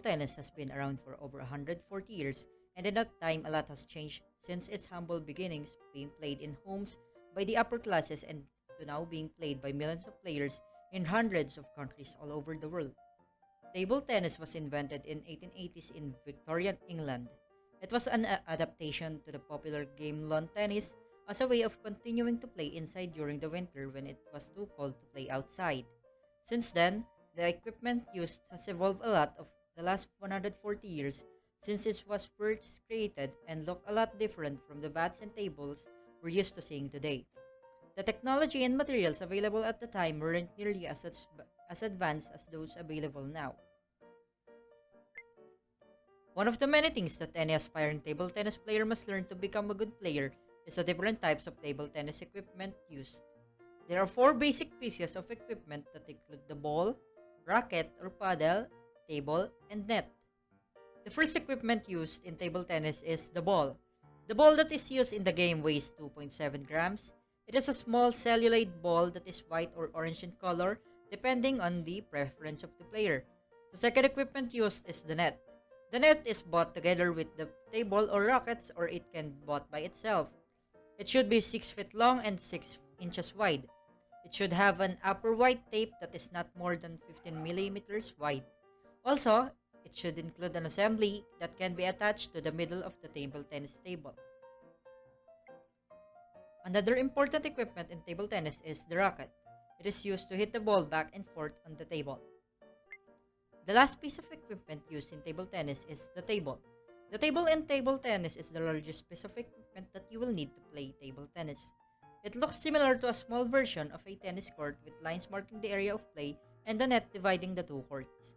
tennis has been around for over 140 years, and in that time, a lot has changed since its humble beginnings, being played in homes by the upper classes and to now being played by millions of players in hundreds of countries all over the world. Table tennis was invented in 1880s in Victorian England. It was an adaptation to the popular game lawn tennis as a way of continuing to play inside during the winter when it was too cold to play outside. Since then, the equipment used has evolved a lot of the last 140 years since it was first created and look a lot different from the bats and tables we're used to seeing today. The technology and materials available at the time weren't nearly as advanced as those available now. One of the many things that any aspiring table tennis player must learn to become a good player is the different types of table tennis equipment used. There are four basic pieces of equipment that include the ball, racket or paddle, table, and net. The first equipment used in table tennis is the ball. The ball that is used in the game weighs 2.7 grams. It is a small celluloid ball that is white or orange in color depending on the preference of the player. The second equipment used is the net. The net is bought together with the table or rackets or it can be bought by itself. It should be 6 feet long and 6 inches wide. It should have an upper white tape that is not more than 15 millimeters wide. Also, it should include an assembly that can be attached to the middle of the table tennis table. Another important equipment in table tennis is the racket. It is used to hit the ball back and forth on the table. The last piece of equipment used in table tennis is the table. The table in table tennis is the largest piece of equipment that you will need to play table tennis. It looks similar to a small version of a tennis court with lines marking the area of play and the net dividing the two courts.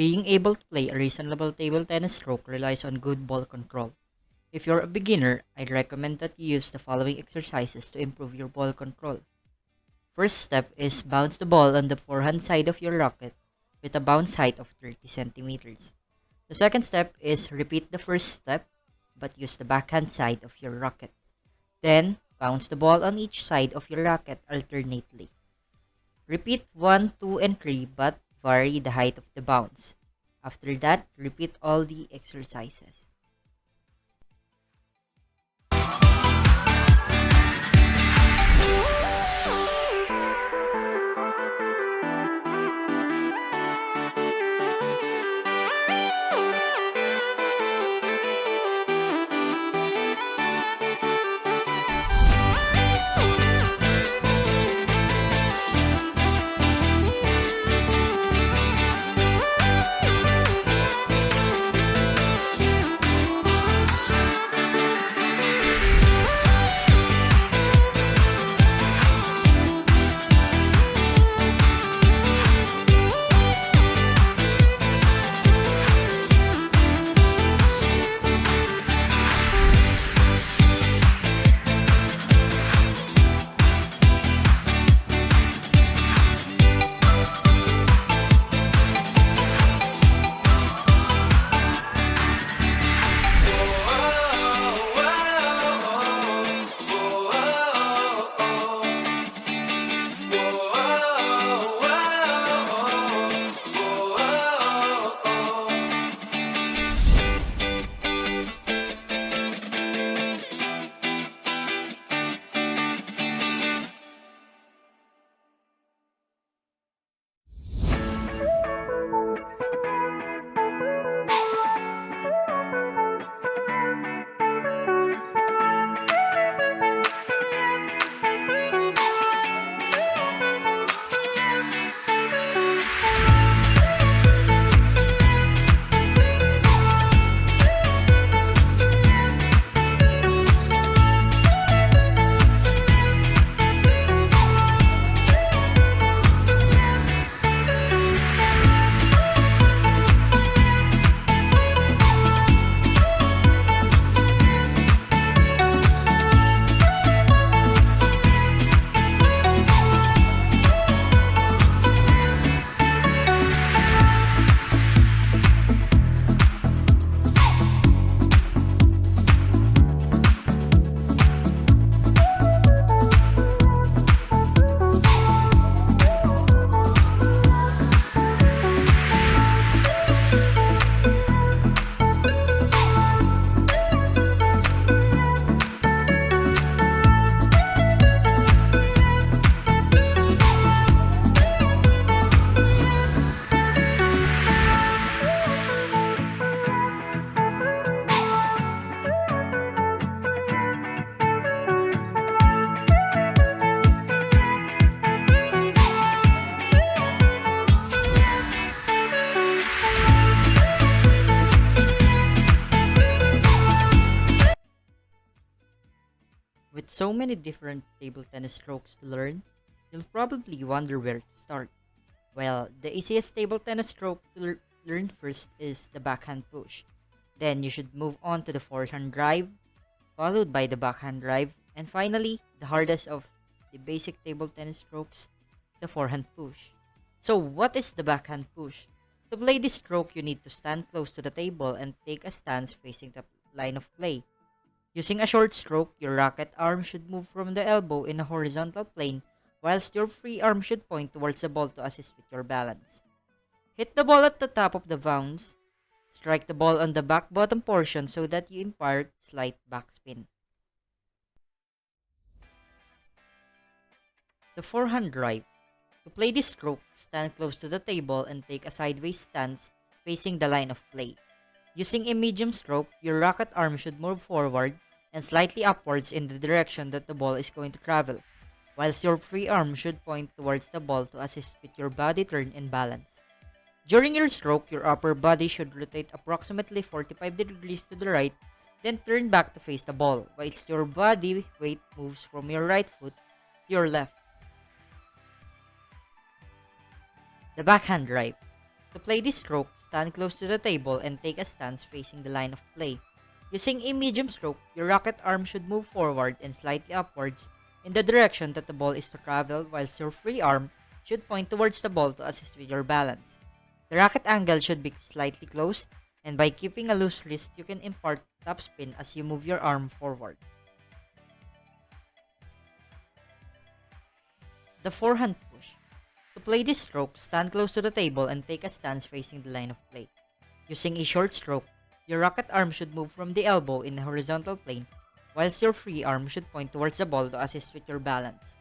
Being able to play a reasonable table tennis stroke relies on good ball control. If you're a beginner, I'd recommend that you use the following exercises to improve your ball control. First step is bounce the ball on the forehand side of your racket with a bounce height of 30 centimeters. The second step is repeat the first step but use the backhand side of your racket. Then, bounce the ball on each side of your racket alternately. Repeat 1, 2, and 3 but vary the height of the bounce. After that, repeat all the exercises. With so many different table tennis strokes to learn, you'll probably wonder where to start. Well, the easiest table tennis stroke to learn first is the backhand push. Then you should move on to the forehand drive, followed by the backhand drive, and finally, the hardest of the basic table tennis strokes, the forehand push. So, what is the backhand push? To play this stroke, you need to stand close to the table and take a stance facing the line of play. Using a short stroke, your racket arm should move from the elbow in a horizontal plane, whilst your free arm should point towards the ball to assist with your balance. Hit the ball at the top of the bounce. Strike the ball on the back bottom portion so that you impart slight backspin. The forehand drive. To play this stroke, stand close to the table and take a sideways stance facing the line of play. Using a medium stroke, your racket arm should move forward and slightly upwards in the direction that the ball is going to travel, whilst your free arm should point towards the ball to assist with your body turn and balance. During your stroke, your upper body should rotate approximately 45 degrees to the right, then turn back to face the ball, whilst your body weight moves from your right foot to your left. The backhand drive. To play this stroke, stand close to the table and take a stance facing the line of play. Using a medium stroke, your racket arm should move forward and slightly upwards in the direction that the ball is to travel, whilst your free arm should point towards the ball to assist with your balance. The racket angle should be slightly closed, and by keeping a loose wrist, you can impart topspin as you move your arm forward. The forehand push. To play this stroke, stand close to the table and take a stance facing the line of play. Using a short stroke, your racket arm should move from the elbow in a horizontal plane, whilst your free arm should point towards the ball to assist with your balance.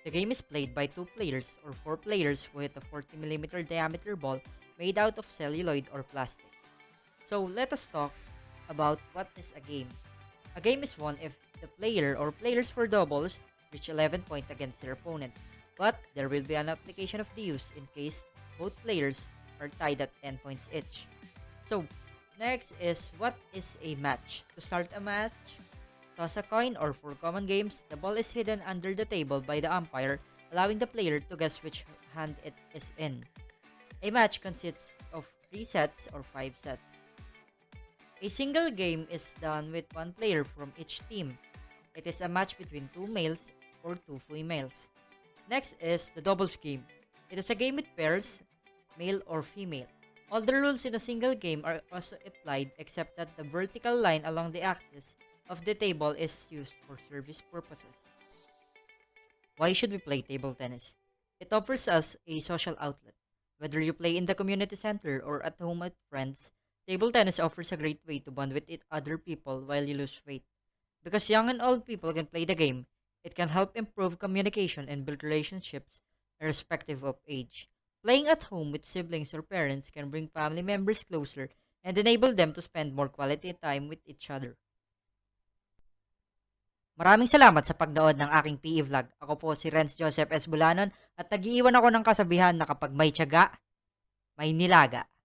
The game is played by 2 players or 4 players who hit a 40mm diameter ball made out of celluloid or plastic. So let us talk about what is a game. A game is won if the player or players for doubles reach 11 points against their opponent, but there will be an application of the use in case both players are tied at 10 points each. So next is what is a match. To start a match, toss a coin, or for common games, the ball is hidden under the table by the umpire, allowing the player to guess which hand it is in. A match consists of 3 sets or 5 sets. A single game is done with 1 player from each team. It is a match between 2 males or 2 females. Next is the doubles game. It is a game with pairs, male or female. All the rules in a single game are also applied except that the vertical line along the axis of the table is used for service purposes. Why should we play table tennis? It offers us a social outlet. Whether you play in the community center or at home with friends, table tennis offers a great way to bond with other people while you lose weight. Because young and old people can play the game, it can help improve communication and build relationships irrespective of age. Playing at home with siblings or parents can bring family members closer and enable them to spend more quality time with each other. Maraming salamat sa pagnood ng aking PE vlog. Ako po si Renz Joseph S. Bulanon at nag-iiwan ako ng kasabihan na kapag may tiyaga, may nilaga.